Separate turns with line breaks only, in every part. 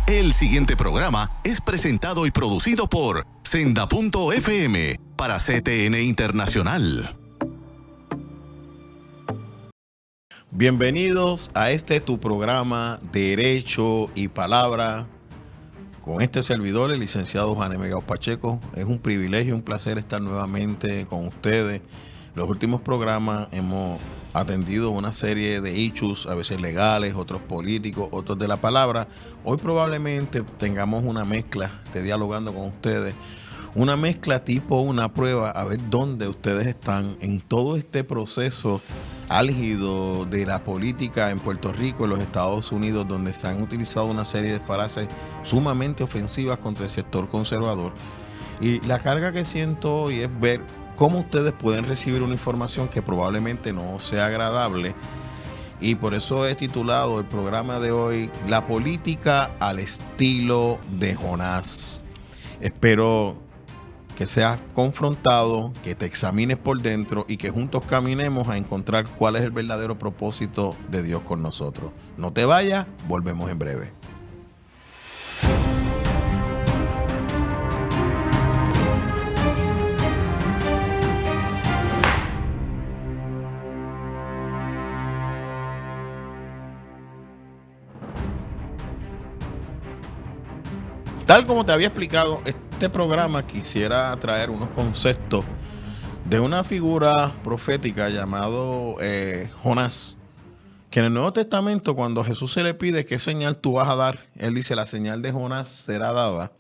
El siguiente programa es presentado y producido por Senda.fm para CTN Internacional.
Bienvenidos a tu programa Derecho y Palabra. Con este servidor, el licenciado Juan Emegao Pacheco. Es un privilegio, un placer estar nuevamente con ustedes. Los últimos programas hemos atendido una serie de issues, a veces legales, otros políticos, otros de la palabra. Hoy probablemente tengamos una mezcla, esté dialogando con ustedes, una mezcla tipo una prueba, a ver dónde ustedes están en todo este proceso álgido de la política en Puerto Rico, en los Estados Unidos, donde se han utilizado una serie de frases sumamente ofensivas contra el sector conservador. Y la carga que siento hoy es ver cómo ustedes pueden recibir una información que probablemente no sea agradable. Y por eso he titulado el programa de hoy La política al estilo de Jonás. Espero que seas confrontado, que te examines por dentro y que juntos caminemos a encontrar cuál es el verdadero propósito de Dios con nosotros. No te vayas, volvemos en breve. Tal como te había explicado, este programa quisiera traer unos conceptos de una figura profética llamado Jonás, que en el Nuevo Testamento, cuando a Jesús se le pide qué señal tú vas a dar, él dice la señal de Jonás será dada,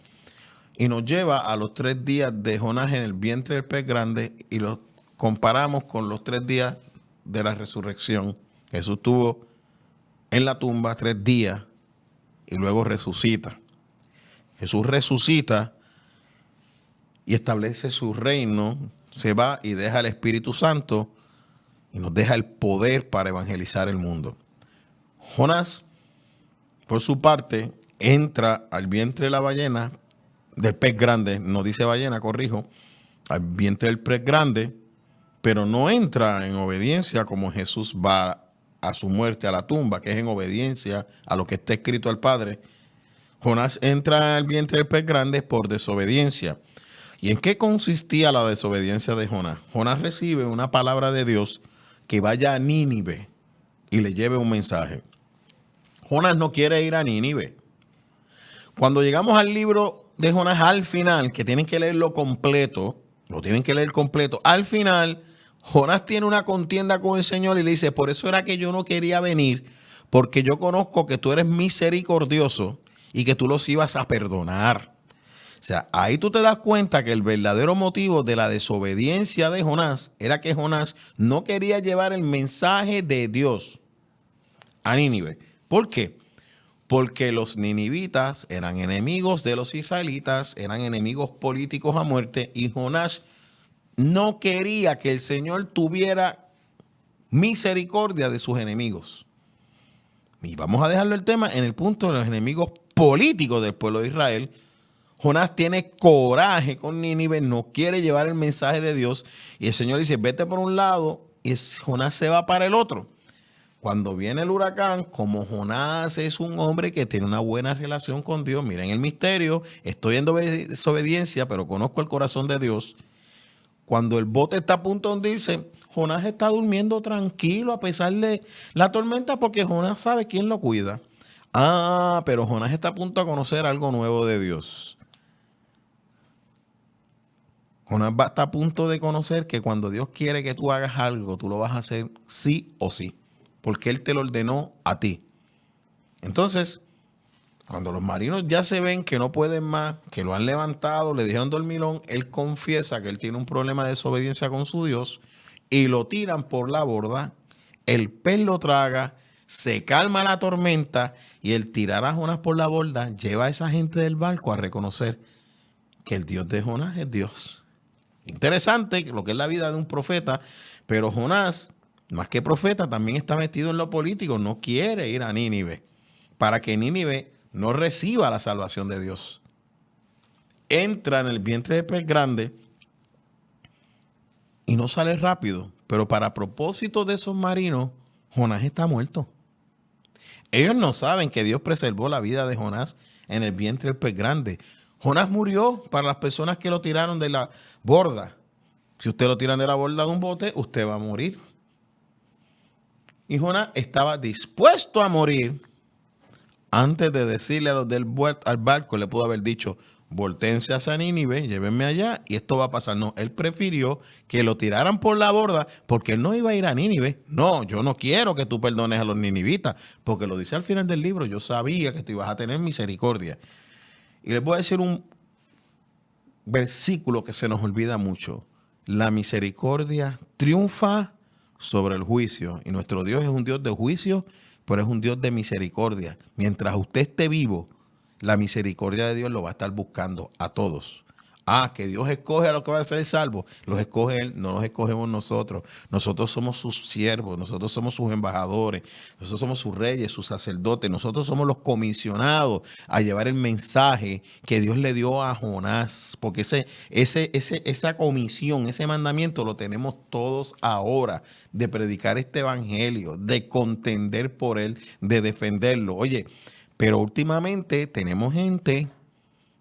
y nos lleva a los 3 días de Jonás en el vientre del pez grande y los comparamos con los 3 días de la resurrección. Jesús estuvo en la tumba 3 días y luego resucita. Jesús resucita y establece su reino, se va y deja el Espíritu Santo y nos deja el poder para evangelizar el mundo. Jonás, por su parte, entra al vientre de la ballena, del pez grande, no dice ballena, corrijo, al vientre del pez grande, pero no entra en obediencia como Jesús va a su muerte, a la tumba, que es en obediencia a lo que está escrito al Padre. Jonás entra al vientre del pez grande por desobediencia. ¿Y en qué consistía la desobediencia de Jonás? Jonás recibe una palabra de Dios que vaya a Nínive y le lleve un mensaje. Jonás no quiere ir a Nínive. Cuando llegamos al libro de Jonás, al final, que tienen que leerlo completo, lo tienen que leer completo, al final, Jonás tiene una contienda con el Señor y le dice, por eso era que yo no quería venir, porque yo conozco que tú eres misericordioso y que tú los ibas a perdonar. O sea, ahí tú te das cuenta que el verdadero motivo de la desobediencia de Jonás era que Jonás no quería llevar el mensaje de Dios a Nínive. ¿Por qué? Porque los ninivitas eran enemigos de los israelitas, eran enemigos políticos a muerte, y Jonás no quería que el Señor tuviera misericordia de sus enemigos. Y vamos a dejarlo el tema en el punto de los enemigos políticos del pueblo de Israel. Jonás tiene coraje con Nínive, no quiere llevar el mensaje de Dios, y el Señor dice, vete por un lado, y Jonás se va para el otro. Cuando viene el huracán, como Jonás es un hombre que tiene una buena relación con Dios, miren el misterio, estoy en desobediencia, pero conozco el corazón de Dios. Cuando el bote está a punto de hundirse, Jonás está durmiendo tranquilo a pesar de la tormenta, porque Jonás sabe quién lo cuida. Pero Jonás está a punto de conocer algo nuevo de Dios. Jonás está a punto de conocer que cuando Dios quiere que tú hagas algo, tú lo vas a hacer sí o sí, porque Él te lo ordenó a ti. Entonces, cuando los marinos ya se ven que no pueden más, que lo han levantado, le dijeron dormilón, él confiesa que él tiene un problema de desobediencia con su Dios y lo tiran por la borda, el pez lo traga, se calma la tormenta y el tirar a Jonás por la borda lleva a esa gente del barco a reconocer que el Dios de Jonás es Dios. Interesante lo que es la vida de un profeta, pero Jonás, más que profeta, también está metido en lo político, no quiere ir a Nínive para que Nínive no reciba la salvación de Dios. Entra en el vientre de pez grande y no sale rápido, pero para propósito de esos marinos, Jonás está muerto. Ellos no saben que Dios preservó la vida de Jonás en el vientre del pez grande. Jonás murió para las personas que lo tiraron de la borda. Si usted lo tiran de la borda de un bote, usted va a morir. Y Jonás estaba dispuesto a morir. Antes de decirle a los del al barco, le pudo haber dicho, voltéense a Nínive, llévenme allá y esto va a pasar. No, él prefirió que lo tiraran por la borda porque él no iba a ir a Nínive. No, yo no quiero que tú perdones a los ninivitas, porque lo dice al final del libro, yo sabía que tú ibas a tener misericordia. Y les voy a decir un versículo que se nos olvida mucho. La misericordia triunfa sobre el juicio. Y nuestro Dios es un Dios de juicio, pero es un Dios de misericordia. Mientras usted esté vivo, la misericordia de Dios lo va a estar buscando a todos. Que Dios escoge a los que van a ser salvos. Los escoge Él, no los escogemos nosotros. Nosotros somos sus siervos, nosotros somos sus embajadores, nosotros somos sus reyes, sus sacerdotes. Nosotros somos los comisionados a llevar el mensaje que Dios le dio a Jonás. Porque esa comisión, ese mandamiento lo tenemos todos ahora, de predicar este evangelio, de contender por él, de defenderlo. Oye, pero últimamente tenemos gente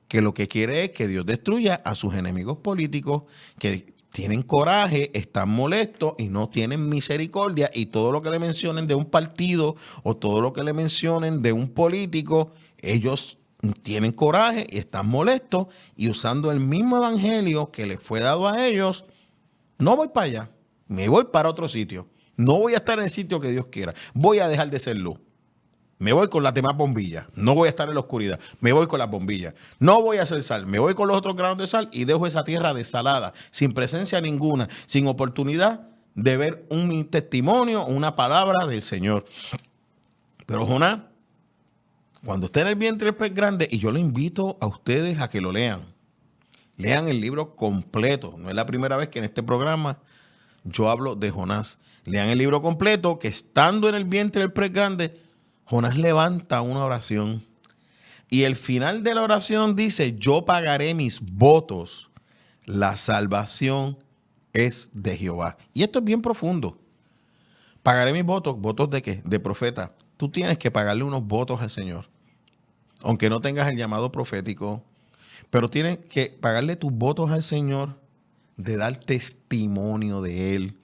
que lo que quiere es que Dios destruya a sus enemigos políticos, que tienen coraje, están molestos y no tienen misericordia, y todo lo que le mencionen de un partido o todo lo que le mencionen de un político, ellos tienen coraje y están molestos, y usando el mismo evangelio que les fue dado a ellos, no voy para allá, me voy para otro sitio, no voy a estar en el sitio que Dios quiera, voy a dejar de ser luz. Me voy con las demás bombillas. No voy a estar en la oscuridad. Me voy con las bombillas. No voy a hacer sal. Me voy con los otros granos de sal y dejo esa tierra desalada, sin presencia ninguna, sin oportunidad de ver un testimonio, una palabra del Señor. Pero Jonás, cuando esté en el vientre del pez grande, y yo le invito a ustedes a que lo lean. Lean el libro completo. No es la primera vez que en este programa yo hablo de Jonás. Lean el libro completo, que estando en el vientre del pez grande, Jonás levanta una oración y el final de la oración dice, yo pagaré mis votos, la salvación es de Jehová. Y esto es bien profundo. Pagaré mis votos. ¿Votos de qué? De profeta. Tú tienes que pagarle unos votos al Señor, aunque no tengas el llamado profético, pero tienes que pagarle tus votos al Señor de dar testimonio de Él,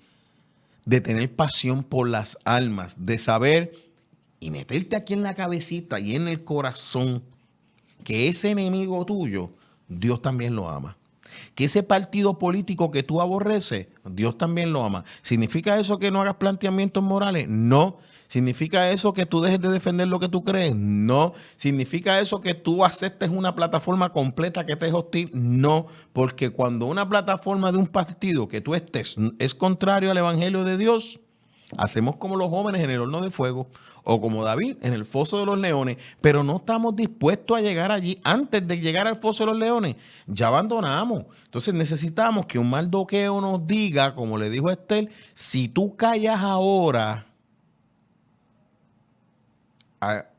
de tener pasión por las almas, de saber y meterte aquí en la cabecita y en el corazón que ese enemigo tuyo, Dios también lo ama. Que ese partido político que tú aborreces, Dios también lo ama. ¿Significa eso que no hagas planteamientos morales? No. ¿Significa eso que tú dejes de defender lo que tú crees? No. ¿Significa eso que tú aceptes una plataforma completa que te es hostil? No. Porque cuando una plataforma de un partido que tú estés es contrario al evangelio de Dios, hacemos como los jóvenes en el horno de fuego o como David en el foso de los leones, pero no estamos dispuestos a llegar allí. Antes de llegar al foso de los leones, ya abandonamos. Entonces necesitamos que un Mardoqueo nos diga, como le dijo a Esther, si tú callas ahora,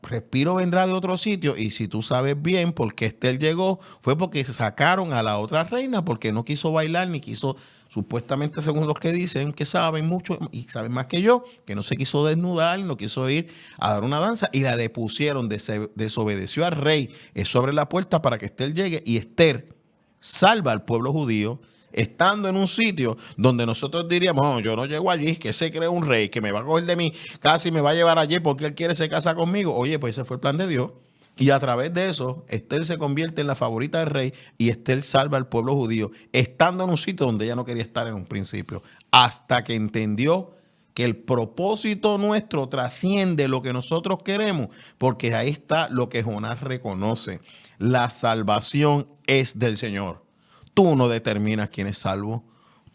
respiro vendrá de otro sitio. Y si tú sabes bien por qué Esther llegó, fue porque sacaron a la otra reina porque no quiso bailar ni quiso, supuestamente según los que dicen que saben mucho y saben más que yo, que no se quiso desnudar, no quiso ir a dar una danza y la depusieron, desobedeció al rey, es sobre la puerta para que Esther llegue, y Esther salva al pueblo judío estando en un sitio donde nosotros diríamos, no, yo no llego allí, que se cree un rey, que me va a coger de mí, casi me va a llevar allí porque él quiere se casa conmigo. Oye, pues ese fue el plan de Dios. Y a través de eso, Esther se convierte en la favorita del rey y Esther salva al pueblo judío, estando en un sitio donde ella no quería estar en un principio, hasta que entendió que el propósito nuestro trasciende lo que nosotros queremos, porque ahí está lo que Jonás reconoce. La salvación es del Señor. Tú no determinas quién es salvo.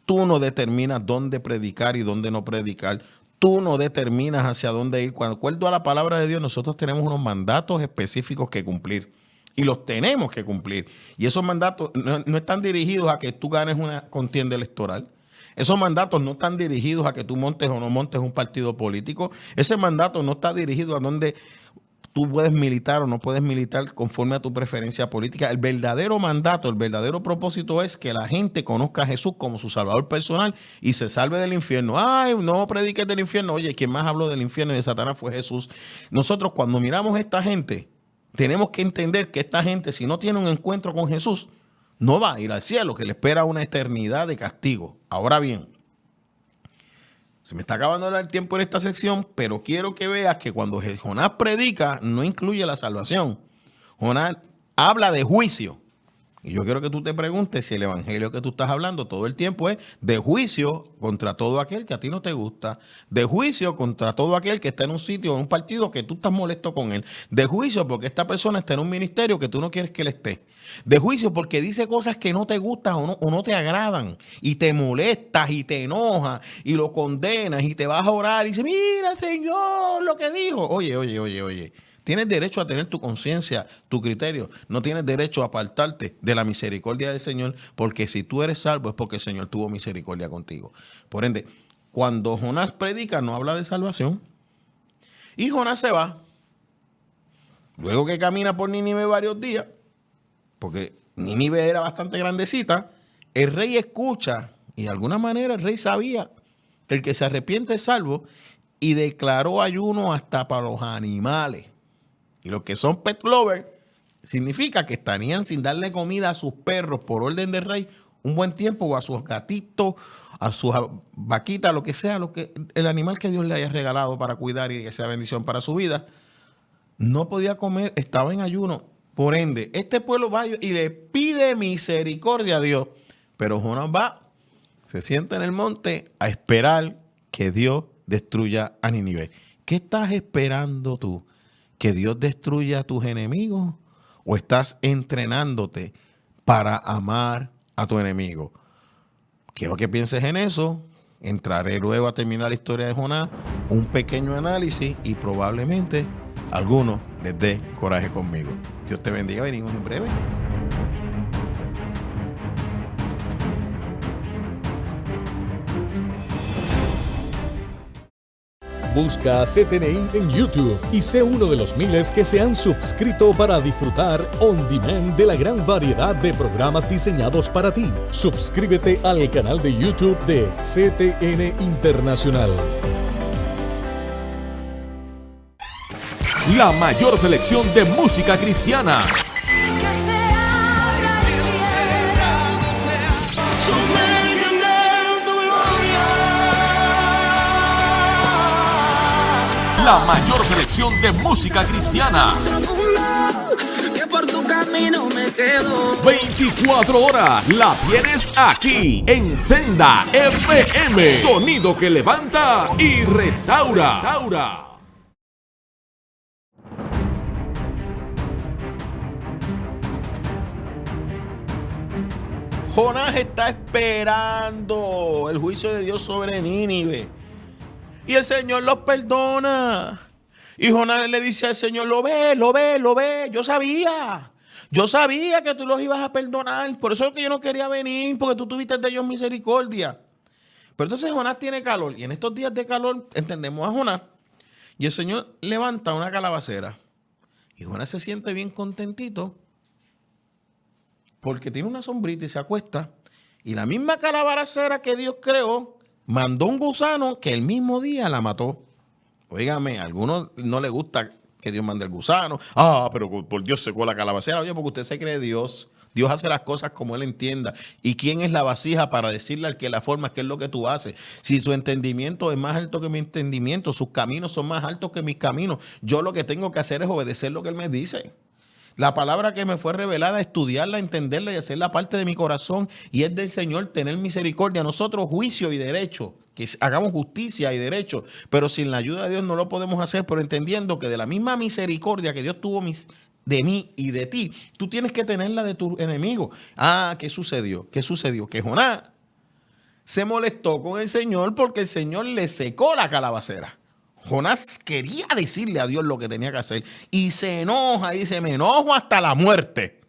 Tú no determinas dónde predicar y dónde no predicar. Tú no determinas hacia dónde ir. Cuando acuerdo a la palabra de Dios, nosotros tenemos unos mandatos específicos que cumplir. Y los tenemos que cumplir. Y esos mandatos no están dirigidos a que tú ganes una contienda electoral. Esos mandatos no están dirigidos a que tú montes o no montes un partido político. Ese mandato no está dirigido a donde tú puedes militar o no puedes militar conforme a tu preferencia política. El verdadero mandato, el verdadero propósito es que la gente conozca a Jesús como su salvador personal y se salve del infierno. Ay, no prediques del infierno. Oye, quien más habló del infierno y de Satanás fue Jesús. Nosotros cuando miramos a esta gente, tenemos que entender que esta gente, si no tiene un encuentro con Jesús, no va a ir al cielo, que le espera una eternidad de castigo. Ahora bien, se me está acabando el tiempo en esta sección, pero quiero que veas que cuando Jonás predica, no incluye la salvación. Jonás habla de juicio. Y yo quiero que tú te preguntes si el evangelio que tú estás hablando todo el tiempo es de juicio contra todo aquel que a ti no te gusta, de juicio contra todo aquel que está en un sitio, en un partido que tú estás molesto con él, de juicio porque esta persona está en un ministerio que tú no quieres que él esté, de juicio porque dice cosas que no te gustan o no te agradan y te molestas y te enojas y lo condenas y te vas a orar y dices, mira Señor lo que dijo. Oye. Tienes derecho a tener tu conciencia, tu criterio. No tienes derecho a apartarte de la misericordia del Señor, porque si tú eres salvo es porque el Señor tuvo misericordia contigo. Por ende, cuando Jonás predica, no habla de salvación. Y Jonás se va. Luego que camina por Nínive varios días, porque Nínive era bastante grandecita, el rey escucha, y de alguna manera el rey sabía que el que se arrepiente es salvo, y declaró ayuno hasta para los animales. Y los que son pet lovers, significa que estarían sin darle comida a sus perros por orden del rey un buen tiempo, o a sus gatitos, a sus vaquitas, lo que sea, el animal que Dios le haya regalado para cuidar y que sea bendición para su vida. No podía comer, estaba en ayuno. Por ende, este pueblo va y le pide misericordia a Dios. Pero Jonás va, se sienta en el monte a esperar que Dios destruya a Nínive. ¿Qué estás esperando tú? ¿Que Dios destruya a tus enemigos? ¿O estás entrenándote para amar a tu enemigo? Quiero que pienses en eso. Entraré luego a terminar la historia de Jonás, un pequeño análisis y probablemente algunos les dé coraje conmigo. Dios te bendiga. Venimos en breve.
Busca a CTNI en YouTube y sé uno de los miles que se han suscrito para disfrutar on demand de la gran variedad de programas diseñados para ti. Suscríbete al canal de YouTube de CTN Internacional.
La mayor selección de música cristiana. La mayor selección de música cristiana. 24 horas la tienes aquí en Senda FM. Sonido que levanta y restaura.
Jonás está esperando el juicio de Dios sobre Nínive. Y el Señor los perdona. Y Jonás le dice al Señor, lo ve. Yo sabía que tú los ibas a perdonar. Por eso es que yo no quería venir, porque tú tuviste de ellos misericordia. Pero entonces Jonás tiene calor. Y en estos días de calor entendemos a Jonás. Y el Señor levanta una calabacera. Y Jonás se siente bien contentito, porque tiene una sombrita y se acuesta. Y la misma calabacera que Dios creó, mandó un gusano que el mismo día la mató. Óigame, a algunos no les gusta que Dios mande el gusano. Pero por Dios secó la calabacera. Oye, porque usted se cree Dios. Dios hace las cosas como Él entienda. ¿Y quién es la vasija para decirle al que la forma qué es lo que tú haces? Si su entendimiento es más alto que mi entendimiento, sus caminos son más altos que mis caminos, yo lo que tengo que hacer es obedecer lo que Él me dice. La palabra que me fue revelada, estudiarla, entenderla y hacerla parte de mi corazón, y es del Señor tener misericordia. Nosotros juicio y derecho, que hagamos justicia y derecho, pero sin la ayuda de Dios no lo podemos hacer, pero entendiendo que de la misma misericordia que Dios tuvo de mí y de ti, tú tienes que tenerla de tu enemigo. ¿Qué sucedió? Que Jonás se molestó con el Señor porque el Señor le secó la calabacera. Jonás quería decirle a Dios lo que tenía que hacer y se enoja y dice, me enojo hasta la muerte.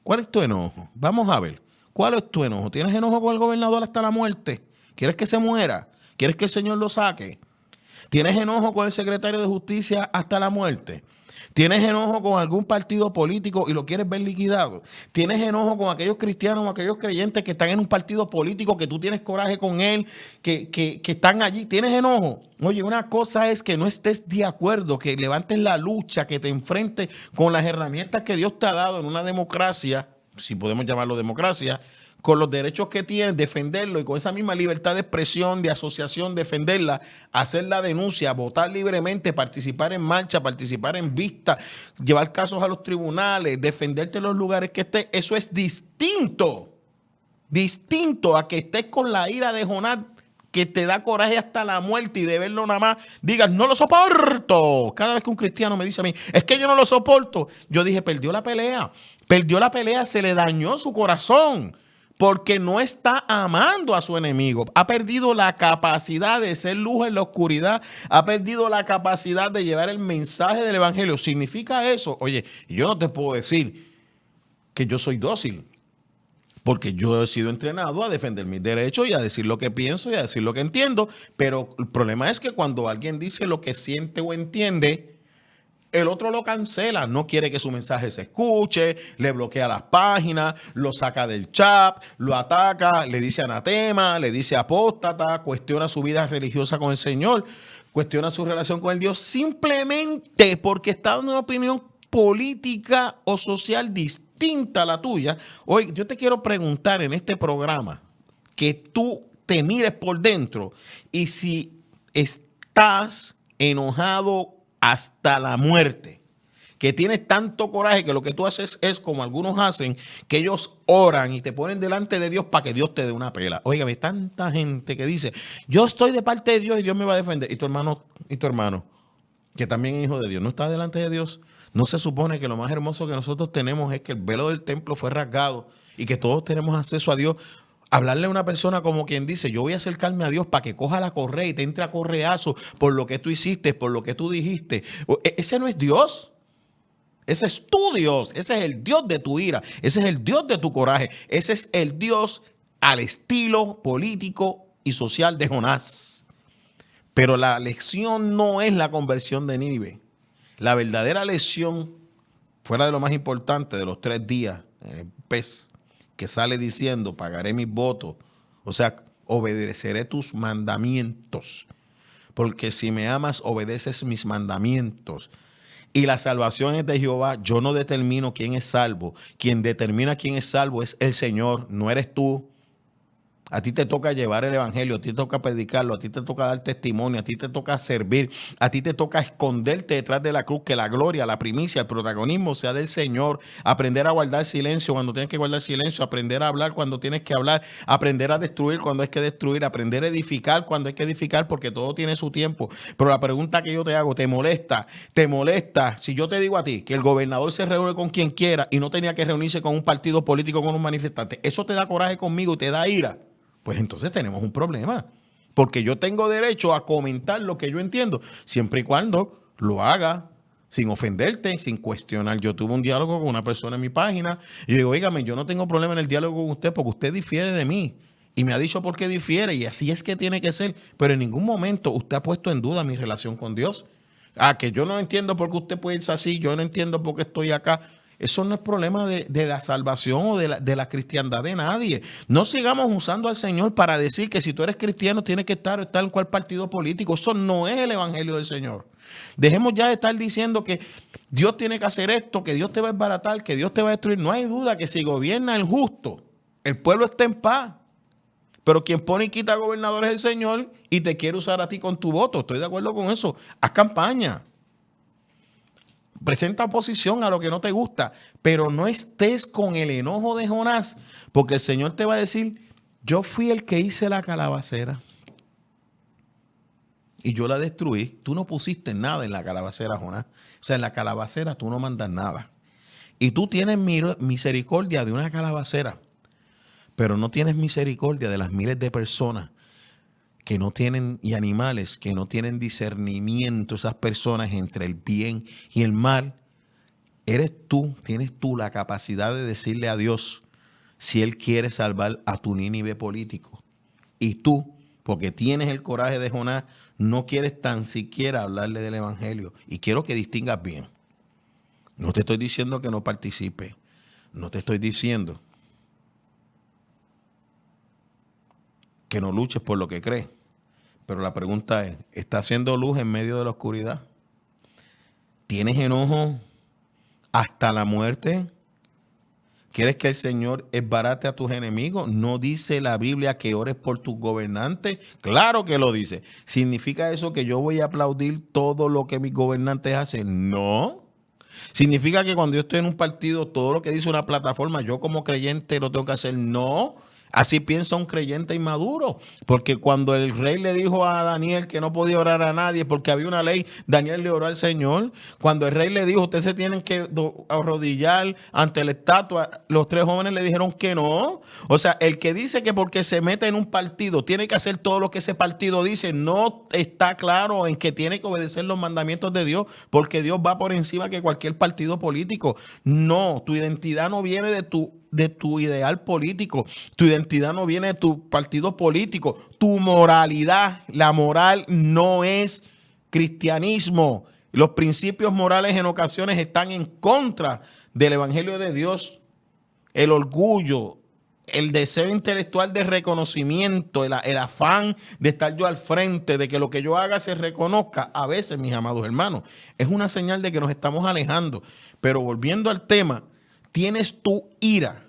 ¿Cuál es tu enojo? Vamos a ver. ¿Cuál es tu enojo? ¿Tienes enojo con el gobernador hasta la muerte? ¿Quieres que se muera? ¿Quieres que el Señor lo saque? ¿Tienes enojo con el secretario de Justicia hasta la muerte? ¿Tienes enojo con algún partido político y lo quieres ver liquidado? ¿Tienes enojo con aquellos cristianos o aquellos creyentes que están en un partido político que tú tienes coraje con él, que están allí? ¿Tienes enojo? Oye, una cosa es que no estés de acuerdo, que levantes la lucha, que te enfrentes con las herramientas que Dios te ha dado en una democracia, si podemos llamarlo democracia, con los derechos que tienes, defenderlo y con esa misma libertad de expresión, de asociación, defenderla, hacer la denuncia, votar libremente, participar en marcha, participar en vista, llevar casos a los tribunales, defenderte en los lugares que estés. Eso es distinto a que estés con la ira de Jonás, que te da coraje hasta la muerte y de verlo nada más digas, no lo soporto. Cada vez que un cristiano me dice a mí, es que yo no lo soporto, yo dije, perdió la pelea, se le dañó su corazón. Porque no está amando a su enemigo. Ha perdido la capacidad de ser luz en la oscuridad. Ha perdido la capacidad de llevar el mensaje del evangelio. ¿Significa eso? Oye, yo no te puedo decir que yo soy dócil. Porque yo he sido entrenado a defender mis derechos y a decir lo que pienso y a decir lo que entiendo. Pero el problema es que cuando alguien dice lo que siente o entiende, el otro lo cancela, no quiere que su mensaje se escuche, le bloquea las páginas, lo saca del chat, lo ataca, le dice anatema, le dice apóstata, cuestiona su vida religiosa con el Señor, cuestiona su relación con el Dios, simplemente porque está dando una opinión política o social distinta a la tuya. Hoy yo te quiero preguntar en este programa que tú te mires por dentro y si estás enojado hasta la muerte, que tienes tanto coraje que lo que tú haces es como algunos hacen, que ellos oran y te ponen delante de Dios para que Dios te dé una pela. Óigame, tanta gente que dice, yo estoy de parte de Dios y Dios me va a defender. Y tu hermano, que también es hijo de Dios, no está delante de Dios. No se supone que lo más hermoso que nosotros tenemos es que el velo del templo fue rasgado y que todos tenemos acceso a Dios. Hablarle a una persona como quien dice, yo voy a acercarme a Dios para que coja la correa y te entre a correazo por lo que tú hiciste, por lo que tú dijiste. Ese no es Dios. Ese es tu Dios. Ese es el Dios de tu ira. Ese es el Dios de tu coraje. Ese es el Dios al estilo político y social de Jonás. Pero la lección no es la conversión de Nínive. La verdadera lección, fuera de lo más importante de los 3 días, el pez, que sale diciendo, pagaré mis votos, o sea, obedeceré tus mandamientos, porque si me amas, obedeces mis mandamientos. Y la salvación es de Jehová. Yo no determino quién es salvo. Quien determina quién es salvo es el Señor, no eres tú. A ti te toca llevar el evangelio, a ti te toca predicarlo, a ti te toca dar testimonio, a ti te toca servir, a ti te toca esconderte detrás de la cruz, que la gloria, la primicia, el protagonismo sea del Señor. Aprender a guardar silencio cuando tienes que guardar silencio, aprender a hablar cuando tienes que hablar, aprender a destruir cuando hay que destruir, aprender a edificar cuando hay que edificar, porque todo tiene su tiempo. Pero la pregunta que yo te hago, ¿te molesta si yo te digo a ti que el gobernador se reúne con quien quiera y no tenía que reunirse con un partido político, con un manifestante? ¿Eso te da coraje conmigo y te da ira? Pues entonces tenemos un problema, porque yo tengo derecho a comentar lo que yo entiendo, siempre y cuando lo haga sin ofenderte, sin cuestionar. Yo tuve un diálogo con una persona en mi página y yo digo, óigame, yo no tengo problema en el diálogo con usted porque usted difiere de mí y me ha dicho por qué difiere y así es que tiene que ser, pero en ningún momento usted ha puesto en duda mi relación con Dios. Que yo no entiendo por qué usted piensa así, yo no entiendo por qué estoy acá. Eso no es problema de la salvación o de la cristiandad de nadie. No sigamos usando al Señor para decir que si tú eres cristiano tienes que estar en cual partido político. Eso no es el evangelio del Señor. Dejemos ya de estar diciendo que Dios tiene que hacer esto, que Dios te va a desbaratar, que Dios te va a destruir. No hay duda que si gobierna el justo, el pueblo está en paz. Pero quien pone y quita gobernador es el Señor y te quiere usar a ti con tu voto. Estoy de acuerdo con eso. Haz campaña. Presenta oposición a lo que no te gusta, pero no estés con el enojo de Jonás, porque el Señor te va a decir, yo fui el que hice la calabacera y yo la destruí. Tú no pusiste nada en la calabacera, Jonás. O sea, en la calabacera tú no mandas nada. Y tú tienes misericordia de una calabacera, pero no tienes misericordia de las miles de personas que no tienen, y animales que no tienen discernimiento, esas personas entre el bien y el mal. Tienes tú la capacidad de decirle a Dios si Él quiere salvar a tu Nínive político. Y tú, porque tienes el coraje de Jonás, no quieres tan siquiera hablarle del evangelio. Y quiero que distingas bien. No te estoy diciendo que no participe. No te estoy diciendo que no luches por lo que crees. Pero la pregunta es, ¿estás haciendo luz en medio de la oscuridad? ¿Tienes enojo hasta la muerte? ¿Quieres que el Señor esbarate a tus enemigos? ¿No dice la Biblia que ores por tus gobernantes? Claro que lo dice. ¿Significa eso que yo voy a aplaudir todo lo que mis gobernantes hacen? No. ¿Significa que cuando yo estoy en un partido, todo lo que dice una plataforma, yo como creyente lo tengo que hacer? No. Así piensa un creyente inmaduro, porque cuando el rey le dijo a Daniel que no podía orar a nadie porque había una ley, Daniel le oró al Señor. Cuando el rey le dijo, ustedes se tienen que arrodillar ante la estatua, los 3 jóvenes le dijeron que no. O sea, el que dice que porque se mete en un partido tiene que hacer todo lo que ese partido dice, no está claro en que tiene que obedecer los mandamientos de Dios, porque Dios va por encima que cualquier partido político. No, tu identidad no viene de tu ideal político. Tu identidad no viene de tu partido político. Tu moralidad, la moral no es cristianismo. Los principios morales en ocasiones están en contra del evangelio de Dios. El orgullo, el deseo intelectual de reconocimiento, el afán de estar yo al frente, de que lo que yo haga se reconozca, a veces, mis amados hermanos, es una señal de que nos estamos alejando. Pero volviendo al tema, tienes tu ira,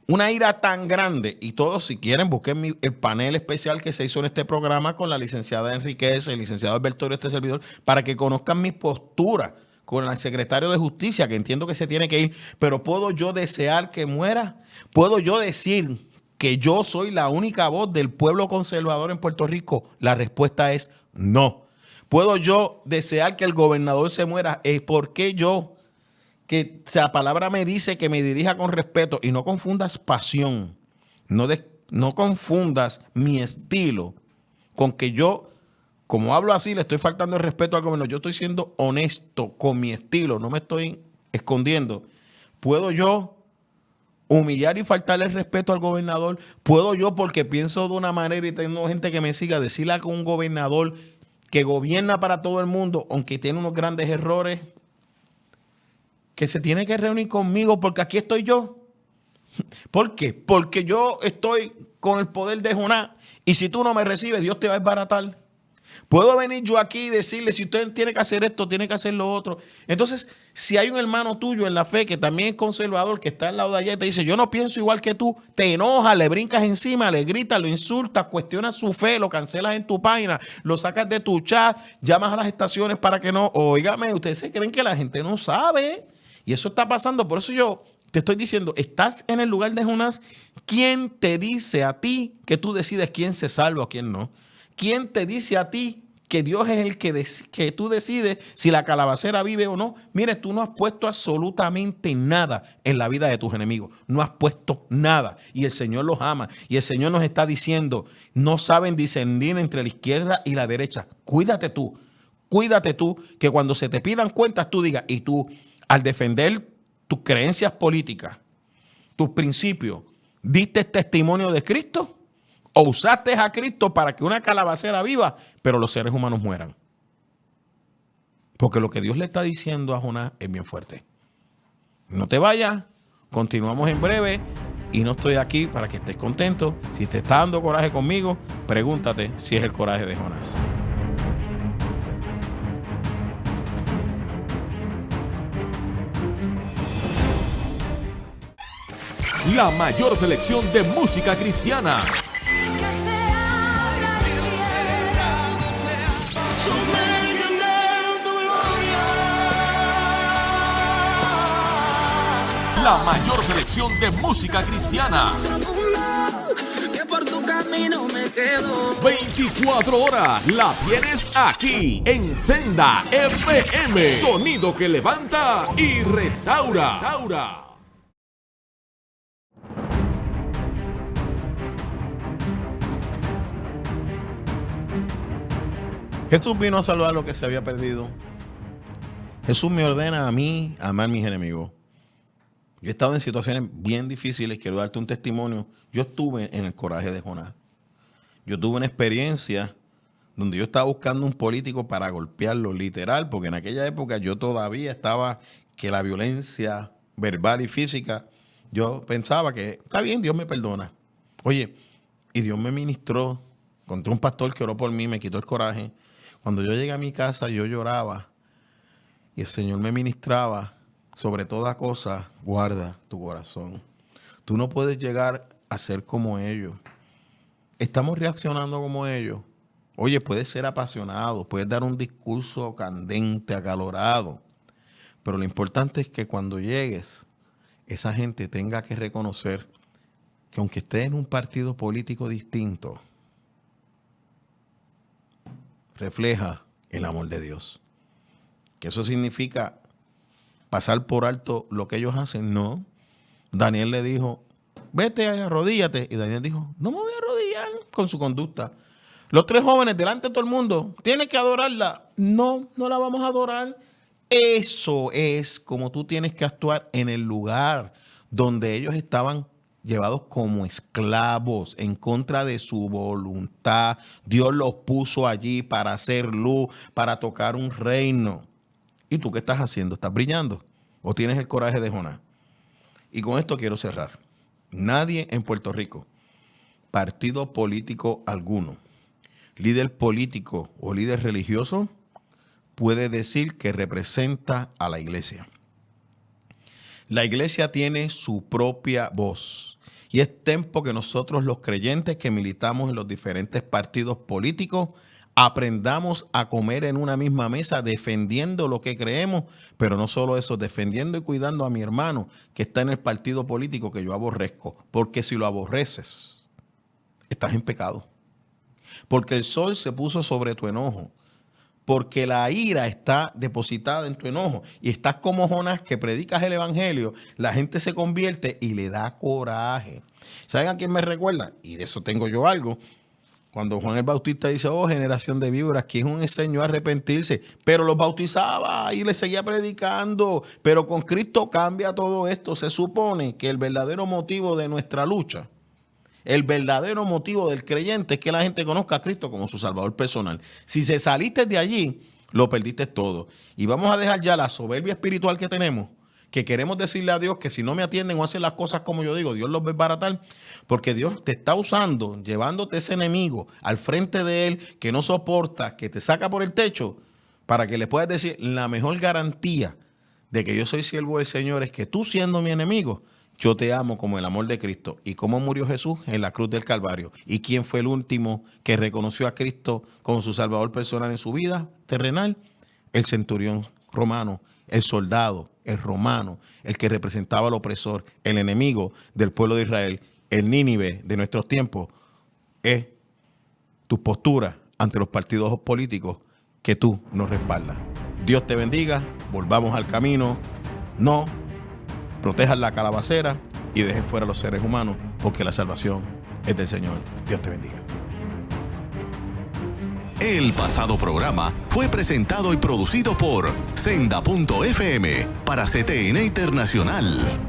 una ira tan grande, y todos si quieren busquen el panel especial que se hizo en este programa con la licenciada Enriquez, el licenciado Alberto, este servidor, para que conozcan mi postura con el secretario de Justicia, que entiendo que se tiene que ir, pero ¿puedo yo desear que muera? ¿Puedo yo decir que yo soy la única voz del pueblo conservador en Puerto Rico? La respuesta es no. ¿Puedo yo desear que el gobernador se muera? ¿Por qué yo? Que la palabra me dice que me dirija con respeto y no confundas pasión, no confundas mi estilo con que yo, como hablo así, le estoy faltando el respeto al gobierno. Yo estoy siendo honesto con mi estilo, no me estoy escondiendo. ¿Puedo yo humillar y faltarle el respeto al gobernador? ¿Puedo yo, porque pienso de una manera y tengo gente que me siga, decirle a un gobernador que gobierna para todo el mundo, aunque tiene unos grandes errores, que se tiene que reunir conmigo porque aquí estoy yo? ¿Por qué? Porque yo estoy con el poder de Jonás y si tú no me recibes, Dios te va a desbaratar. ¿Puedo venir yo aquí y decirle, si usted tiene que hacer esto, tiene que hacer lo otro? Entonces, si hay un hermano tuyo en la fe que también es conservador, que está al lado de allá y te dice, yo no pienso igual que tú, te enojas, le brincas encima, le gritas, lo insultas, cuestionas su fe, lo cancelas en tu página, lo sacas de tu chat, llamas a las estaciones para que no, óigame, ustedes se creen que la gente no sabe. Y eso está pasando. Por eso yo te estoy diciendo, estás en el lugar de Jonás. ¿Quién te dice a ti que tú decides quién se salva o quién no? ¿Quién te dice a ti que Dios es el que tú decides si la calabacera vive o no? Mire, tú no has puesto absolutamente nada en la vida de tus enemigos. No has puesto nada. Y el Señor los ama. Y el Señor nos está diciendo, no saben discernir entre la izquierda y la derecha. Cuídate tú, que cuando se te pidan cuentas tú digas, y tú, al defender tus creencias políticas, tus principios, ¿diste testimonio de Cristo? ¿O usaste a Cristo para que una calabacera viva, pero los seres humanos mueran? Porque lo que Dios le está diciendo a Jonás es bien fuerte. No te vayas, continuamos en breve y no estoy aquí para que estés contento. Si te está dando coraje conmigo, pregúntate si es el coraje de Jonás.
La mayor selección de música cristiana. La mayor selección de música cristiana. 24 horas la tienes aquí en Senda FM. Sonido que levanta y restaura.
Jesús vino a salvar lo que se había perdido. Jesús me ordena a mí amar a mis enemigos. Yo he estado en situaciones bien difíciles, quiero darte un testimonio. Yo estuve en el coraje de Jonás. Yo tuve una experiencia donde yo estaba buscando un político para golpearlo, literal, porque en aquella época yo todavía estaba que la violencia verbal y física, yo pensaba que está bien, Dios me perdona. Oye, y Dios me ministró. Encontré un pastor que oró por mí, me quitó el coraje. Cuando yo llegué a mi casa, yo lloraba y el Señor me ministraba. Sobre toda cosa, guarda tu corazón. Tú no puedes llegar a ser como ellos. Estamos reaccionando como ellos. Oye, puedes ser apasionado, puedes dar un discurso candente, acalorado, pero lo importante es que cuando llegues, esa gente tenga que reconocer que aunque esté en un partido político distinto, refleja el amor de Dios. ¿Que eso significa pasar por alto lo que ellos hacen? No. Daniel le dijo, vete, arrodíllate. Y Daniel dijo, no me voy a arrodillar con su conducta. Los 3 jóvenes delante de todo el mundo, ¿tienes que adorarla? No, no la vamos a adorar. Eso es como tú tienes que actuar en el lugar donde ellos estaban llevados como esclavos en contra de su voluntad. Dios los puso allí para hacer luz, para tocar un reino. ¿Y tú qué estás haciendo? ¿Estás brillando? ¿O tienes el coraje de Jonás? Y con esto quiero cerrar. Nadie en Puerto Rico, partido político alguno, líder político o líder religioso, puede decir que representa a la iglesia. La iglesia tiene su propia voz y es tiempo que nosotros los creyentes que militamos en los diferentes partidos políticos aprendamos a comer en una misma mesa defendiendo lo que creemos, pero no solo eso, defendiendo y cuidando a mi hermano que está en el partido político que yo aborrezco, porque si lo aborreces, estás en pecado. Porque el sol se puso sobre tu enojo. Porque la ira está depositada en tu enojo. Y estás como Jonás, que predicas el evangelio, la gente se convierte y le da coraje. ¿Saben a quién me recuerda? Y de eso tengo yo algo. Cuando Juan el Bautista dice, oh, generación de víboras, ¿quién os enseñó a arrepentirse? Pero los bautizaba y les seguía predicando. Pero con Cristo cambia todo esto. Se supone que el verdadero motivo de nuestra lucha, el verdadero motivo del creyente es que la gente conozca a Cristo como su Salvador personal. Si se saliste de allí, lo perdiste todo. Y vamos a dejar ya la soberbia espiritual que tenemos, que queremos decirle a Dios que si no me atienden o hacen las cosas como yo digo, Dios los va a desbaratar, porque Dios te está usando, llevándote ese enemigo al frente de Él que no soporta, que te saca por el techo, para que le puedas decir la mejor garantía de que yo soy siervo del Señor es que tú siendo mi enemigo, yo te amo como el amor de Cristo. ¿Y cómo murió Jesús? En la cruz del Calvario. ¿Y quién fue el último que reconoció a Cristo como su Salvador personal en su vida terrenal? El centurión romano, el soldado, el romano, el que representaba al opresor, el enemigo del pueblo de Israel, el Nínive de nuestros tiempos. Es tu postura ante los partidos políticos que tú nos respaldas. Dios te bendiga, volvamos al camino, no protejan la calabacera y dejen fuera a los seres humanos, porque la salvación es del Señor. Dios te bendiga.
El pasado programa fue presentado y producido por Senda.fm para CTN Internacional.